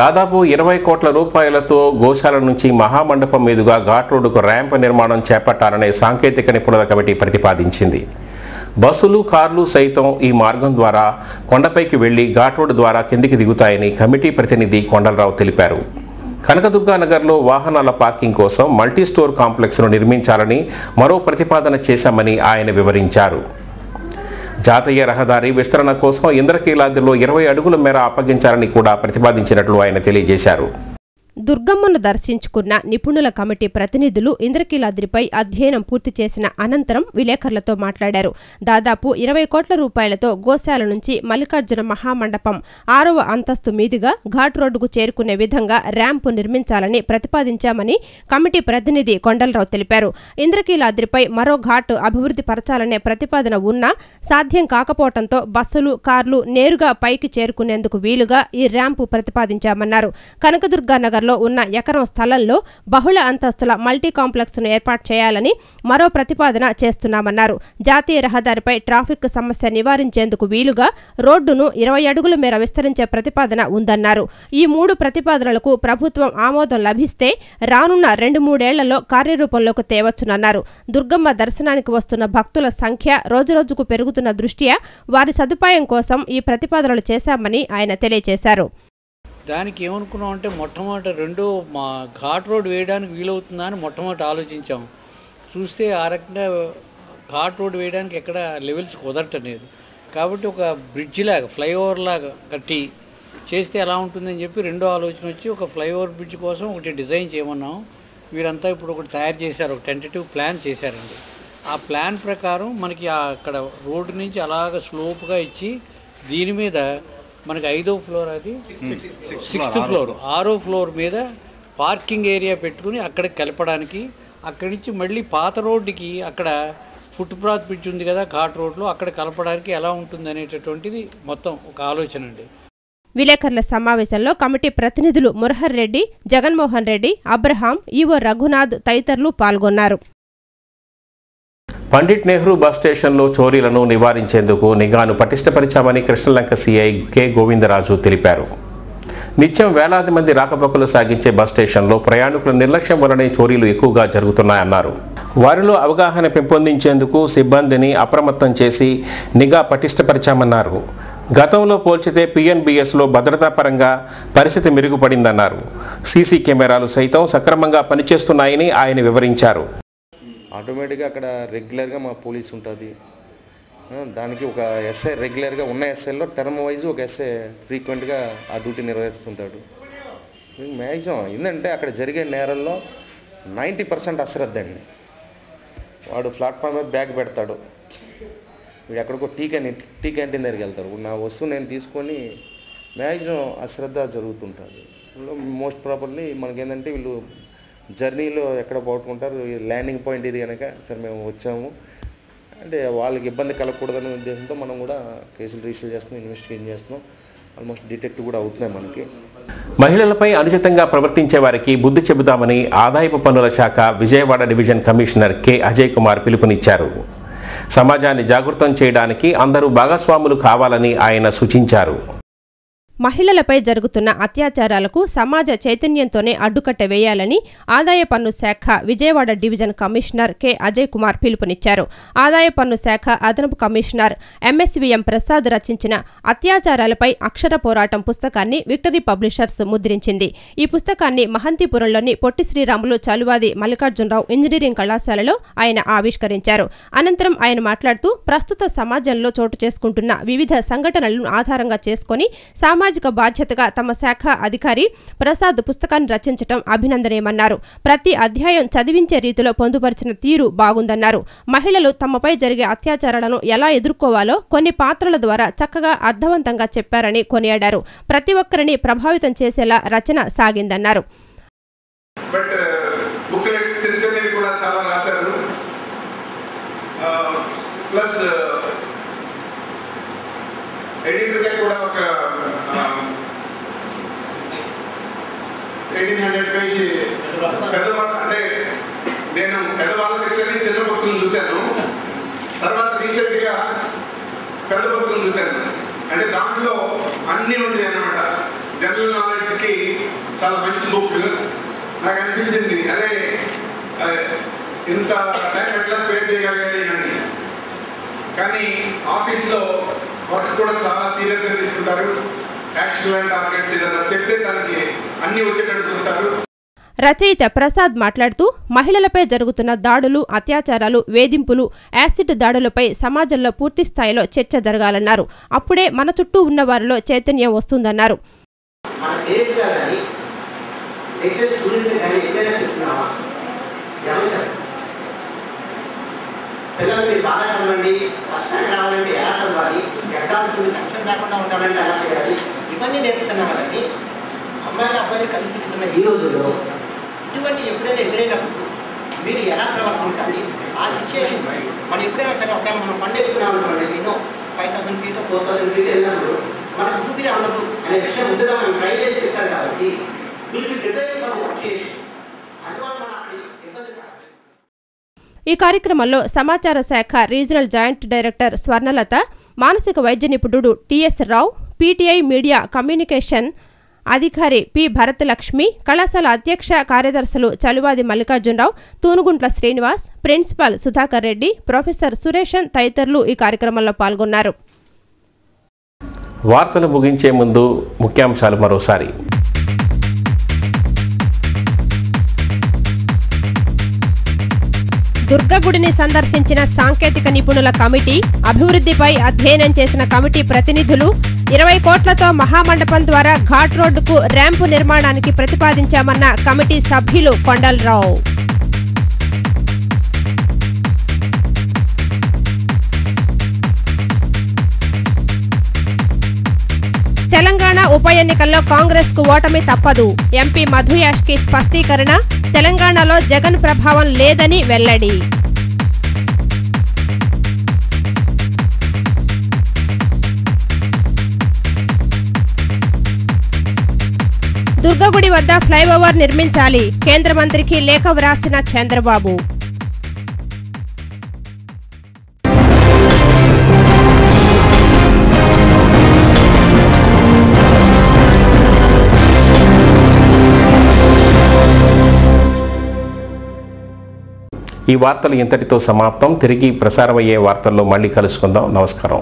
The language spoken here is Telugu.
దాదాపు 20 కోట్ల రూపాయలతో గోశాల నుంచి మహామండపం మీదుగా ఘాట్ రోడ్డుకు ర్యాంప్ నిర్మాణం చేపట్టాలనే సాంకేతిక నిపుణుల కమిటీ ప్రతిపాదించింది. బస్సులు, కార్లు సైతం ఈ మార్గం ద్వారా కొండపైకి వెళ్లి ఘాట్ రోడ్డు ద్వారా కిందికి దిగుతాయని కమిటీ ప్రతినిధి కొండలరావు తెలిపారు. కనకదుర్గా నగర్లో వాహనాల పార్కింగ్ కోసం మల్టీ స్టోర్ కాంప్లెక్స్ను నిర్మించాలని మరో ప్రతిపాదన చేశామని ఆయన వివరించారు. జాతీయ రహదారి విస్తరణ కోసం ఇంద్రకీలాద్రిలో 20 అడుగుల మేర అప్పగించాలని కూడా ప్రతిపాదించినట్లు ఆయన తెలియజేశారు. దుర్గమ్మను దర్శించుకున్న నిపుణుల కమిటీ ప్రతినిధులు ఇంద్రకీలాద్రిపై అధ్యయనం పూర్తి చేసిన అనంతరం విలేకరులతో మాట్లాడారు. దాదాపు 20 కోట్ల రూపాయలతో గోశాల నుంచి మల్లికార్జున మహామండపం 6వ అంతస్తు మీదుగా ఘాట్ రోడ్డుకు చేరుకునే విధంగా ర్యాంపు నిర్మించాలని ప్రతిపాదించామని కమిటీ ప్రతినిధి కొండలరావు తెలిపారు. ఇంద్రకీలాద్రిపై మరో ఘాట్ అభివృద్ధి పరచాలనే ప్రతిపాదన ఉన్నా సాధ్యం కాకపోవడంతో బస్సులు, కార్లు నేరుగా పైకి చేరుకునేందుకు వీలుగా ఈ ర్యాంపు ప్రతిపాదించామన్నారు. కనకదుర్గా నగర్ ఉన్న ఎకరం స్థలంలో బహుళ అంతస్తుల మల్టీ కాంప్లెక్స్ ను ఏర్పాటు చేయాలని మరో ప్రతిపాదన చేస్తున్నామన్నారు. జాతీయ రహదారిపై ట్రాఫిక్ సమస్య నివారించేందుకు వీలుగా రోడ్డును 20 అడుగుల మేర విస్తరించే ప్రతిపాదన ఉందన్నారు. ఈ 3 ప్రతిపాదనలకు ప్రభుత్వం ఆమోదం లభిస్తే రానున్న 2-3 ఏళ్లలో కార్యరూపంలోకి తేవచ్చునన్నారు. దుర్గమ్మ దర్శనానికి వస్తున్న భక్తుల సంఖ్య రోజురోజుకు పెరుగుతున్న దృష్ట్యా వారి సదుపాయం కోసం ఈ ప్రతిపాదనలు చేశామని ఆయన తెలియజేశారు. దానికి ఏమనుకున్నాం అంటే మొట్టమొదటి మా ఘాట్ రోడ్ వేయడానికి వీలవుతుందా అని మొట్టమొదటి ఆలోచించాం. చూస్తే ఆ రకంగా ఘాట్ రోడ్ వేయడానికి ఎక్కడ లెవెల్స్ కుదరటలేదు. కాబట్టి ఒక బ్రిడ్జ్ లాగా, ఫ్లైఓవర్ లాగా కట్టి చేస్తే ఎలా ఉంటుందని చెప్పి రెండో ఆలోచన వచ్చి ఒక ఫ్లైఓవర్ బ్రిడ్జ్ కోసం ఒకటి డిజైన్ చేయమన్నాం. వీరంతా ఇప్పుడు ఒకటి తయారు చేశారు, ఒక టెంటేటివ్ ప్లాన్ చేశారండి. ఆ ప్లాన్ ప్రకారం మనకి అక్కడ రోడ్డు నుంచి అలాగ స్లోప్గా ఇచ్చి దీని మీద మనకి 5వ ఫ్లోర్, అది 6th ఫ్లోర్, 6వ ఫ్లోర్ మీద పార్కింగ్ ఏరియా పెట్టుకుని అక్కడికి కలపడానికి, అక్కడి నుంచి మళ్ళీ పాత రోడ్డుకి అక్కడ ఫుట్ పాత్ బ్రిడ్జ్ ఉంది కదా ఘాట్ రోడ్లో, అక్కడ కలపడానికి ఎలా ఉంటుంది అనేటటువంటిది మొత్తం ఒక ఆలోచన అండి. విలేకరుల సమావేశంలో కమిటీ ప్రతినిధులు మురహర్ రెడ్డి, జగన్మోహన్ రెడ్డి, అబ్రహాం, ఈవో రఘునాథ్ తదితరులు పాల్గొన్నారు. పండిట్ నెహ్రూ బస్ స్టేషన్లో చోరీలను నివారించేందుకు నిఘాను పటిష్టపరిచామని కృష్ణలంక సీఐ కె గోవిందరాజు తెలిపారు. నిత్యం వేలాది మంది రాకపోకలు సాగించే బస్ స్టేషన్లో ప్రయాణికుల నిర్లక్ష్యం వల్లనే చోరీలు ఎక్కువగా జరుగుతున్నాయన్నారు. వారిలో అవగాహన పెంపొందించేందుకు సిబ్బందిని అప్రమత్తం చేసి నిఘా పటిష్టపరిచామన్నారు. గతంలో పోల్చితే పిఎన్బిఎస్లో భద్రతా పరంగా పరిస్థితి మెరుగుపడిందన్నారు. సీసీ కెమెరాలు సైతం సక్రమంగా పనిచేస్తున్నాయని ఆయన వివరించారు. ఆటోమేటిక్గా అక్కడ రెగ్యులర్గా మా పోలీస్ ఉంటుంది. దానికి ఒక ఎస్ఐ రెగ్యులర్గా ఉన్న ఎస్ఐలో టర్మ్ వైజ్ ఒక ఎస్ఐ ఫ్రీక్వెంట్గా ఆ డ్యూటీ నిర్వహిస్తుంటాడు. మ్యాక్సిమం ఏంటంటే అక్కడ జరిగే నేరాల్లో 90% అశ్రద్ధ అండి. వాడు ప్లాట్ఫామ్ మీద బ్యాగ్ పెడతాడు, వీడు ఎక్కడికో టీ క్యాంటీన్ దగ్గరికి వెళ్తారు. నా వస్తువు నేను తీసుకొని మ్యాక్సిమం అశ్రద్ధ జరుగుతుంటుంది. మోస్ట్ ప్రాపర్లీ మనకేంటంటే వీళ్ళు జర్నీలో ఎక్కడ పోగొట్టుకుంటారు, ల్యాండింగ్ పాయింట్ ఇది కనుక సరే మేము వచ్చాము అంటే వాళ్ళకి ఇబ్బంది కలగకూడదనే ఉద్దేశంతో మనం కూడా కేసులు రిజిస్టర్ చేస్తున్నాం, ఇన్వెస్టిగేషన్ చేస్తున్నాం. ఆల్మోస్ట్ డిటెక్ట్ కూడా అవుతున్నాయి మనకి. మహిళలపై అనుచితంగా ప్రవర్తించే వారికి బుద్ధి చెబుతామని ఆదాయపు పన్నుల శాఖ Vijayawada division commissioner K Ajay Kumar పిలుపునిచ్చారు. సమాజాన్ని జాగృతం చేయడానికి అందరూ భాగస్వాములు కావాలని ఆయన సూచించారు. మహిళలపై జరుగుతున్న అత్యాచారాలకు సమాజ చైతన్యంతోనే అడ్డుకట్ట వేయాలని ఆదాయ పన్ను శాఖ Vijayawada division commissioner K Ajay Kumar పిలుపునిచ్చారు. ఆదాయ పన్ను శాఖ అదనపు కమిషనర్ ఎంఎస్విఎం ప్రసాద్ రచించిన అత్యాచారాలపై అక్షర పోరాటం పుస్తకాన్ని విక్టరీ పబ్లిషర్స్ ముద్రించింది. ఈ పుస్తకాన్ని మహంతిపురంలోని పొట్టి శ్రీరాములు చలువాది మల్లికార్జునరావు ఇంజనీరింగ్ కళాశాలలో ఆయన ఆవిష్కరించారు. అనంతరం ఆయన మాట్లాడుతూ ప్రస్తుత సమాజంలో చోటు చేసుకుంటున్న వివిధ సంఘటనలను ఆధారంగా చేసుకుని సామాజిక బాధ్యతగా తమ శాఖ అధికారి ప్రసాద్ పుస్తకాన్ని రచించడం అభినందనీయమన్నారు. ప్రతి అధ్యాయం చదివించే రీతిలో పొందుపరిచిన తీరు బాగుందన్నారు. మహిళలు తమపై జరిగే అత్యాచారాలను ఎలా ఎదుర్కోవాలో కొన్ని పాత్రల ద్వారా చక్కగా అర్థవంతంగా చెప్పారని కొనియాడారు. ప్రతి ఒక్కరిని ప్రభావితం చేసేలా రచన సాగిందన్నారు. ఎడిటర్ కూడా ఒక 1800 పేజీ పెద్దవాళ్ళ, అంటే నేను పెద్దవాళ్ళ సెక్షన్ చిన్న పుస్తకం చూశాను, తర్వాత రీసెంట్గా పెద్ద పుస్తకం చూశాను. అంటే దాంట్లో అన్నీ ఉంటాయి అన్నమాట. జనరల్ నాలెడ్జ్కి చాలా మంచి బుక్. నాకు అనిపించింది అదే ఇంత టైం ఎట్లా స్పెండ్ చేయగలిగాలి అని. కానీ ఆఫీస్లో వర్క్ కూడా చాలా సీరియస్గా తీసుకుంటారు. యాక్షన్ అండ్ టార్గెట్స్ ఏదైనా చెప్తే దానికి అన్ని వచ్చేటట్టు చూస్తారు. రచయిత ప్రసాద్ మాట్లాడుతూ మహిళలపై జరుగుతున్న దాడులు, అత్యాచారాలు, వేధింపులు, యాసిడ్ దాడులపై సమాజంలో పూర్తి స్థాయిలో చర్చ జరగాలన్నారు. అప్పుడే మన చుట్టూ ఉన్న వారిలో చైతన్యం వస్తుందన్నారు. పిల్లలు మీరు బాగా చదవండి, ఫస్ట్ ర్యాంక్ రావాలంటే ఎలా చదవాలి, ఎగ్జామ్స్ టెన్షన్ లేకుండా ఉండాలంటే ఎలా చేయాలి, ఇవన్నీ నేర్పుతున్నాం కదండి. అమ్మాయిలు అబ్బాయిలు కలిసి తిరుగుతున్న ఈ రోజుల్లో ఇటువంటి ఎప్పుడైనా ఎదురైనప్పుడు మీరు ఎలా ప్రవర్తించాలి, ఆ సిచ్యుయేషన్ మనం ఎప్పుడైనా సరే ఒకవేళ మనం పండుగ అనుకోండి, ఎన్నో 5000 feet 4000 feet వెళ్ళినప్పుడు మనకు ఊపిరి అందదు అనే విషయం ముందుగా మనం ట్రై చేసి చెప్తారు. కాబట్టి వీళ్ళు ప్రిపేర్ ఫర్ సిచ్యుయేషన్ అందువల్ల మనం అక్కడ ఇబ్బంది కాదు. ఈ కార్యక్రమంలో సమాచార శాఖ రీజనల్ జాయింట్ డైరెక్టర్ స్వర్ణలత, మానసిక వైద్య నిపుణుడు టిఎస్ రావు, పీటీఐ మీడియా కమ్యూనికేషన్ అధికారి పి భరతలక్ష్మి, కళాశాల అధ్యక్ష కార్యదర్శులు చలువాది మల్లికార్జునరావు, తూనుగుంట్ల శ్రీనివాస్, ప్రిన్సిపాల్ సుధాకర్ రెడ్డి, ప్రొఫెసర్ సురేషన్ తదితరులు ఈ కార్యక్రమంలో పాల్గొన్నారు. వార్తలు ముగించే ముందు ముఖ్యాంశాలు మరోసారి. దుర్గగుడిని సందర్శించిన సాంకేతిక నిపుణుల కమిటీ, అభివృద్ధిపై అధ్యయనం చేసిన కమిటీ ప్రతినిధులు, 20 కోట్లతో మహామండపం ద్వారా ఘాట్ రోడ్డుకు ర్యాంపు నిర్మాణానికి ప్రతిపాదించామన్న కమిటీ సభ్యులు కొండలరావు. తెలంగాణ ఉప ఎన్నికల్లో కాంగ్రెస్ కు ఓటమి తప్పదు. ఎంపీ మధు యాష్కి స్పష్టీకరణ, తెలంగాణలో జగన్ ప్రభావం లేదని వెల్లడి. దుర్గగుడి వద్ద ఫ్లైఓవర్ నిర్మించాలి, కేంద్ర మంత్రికి లేఖ వ్రాసిన చంద్రబాబు. ఈ వార్తలు ఇంతటితో సమాప్తం. తిరిగి ప్రసారమయ్యే వార్తల్లో మళ్ళీ కలుసుకుందాం. నమస్కారం.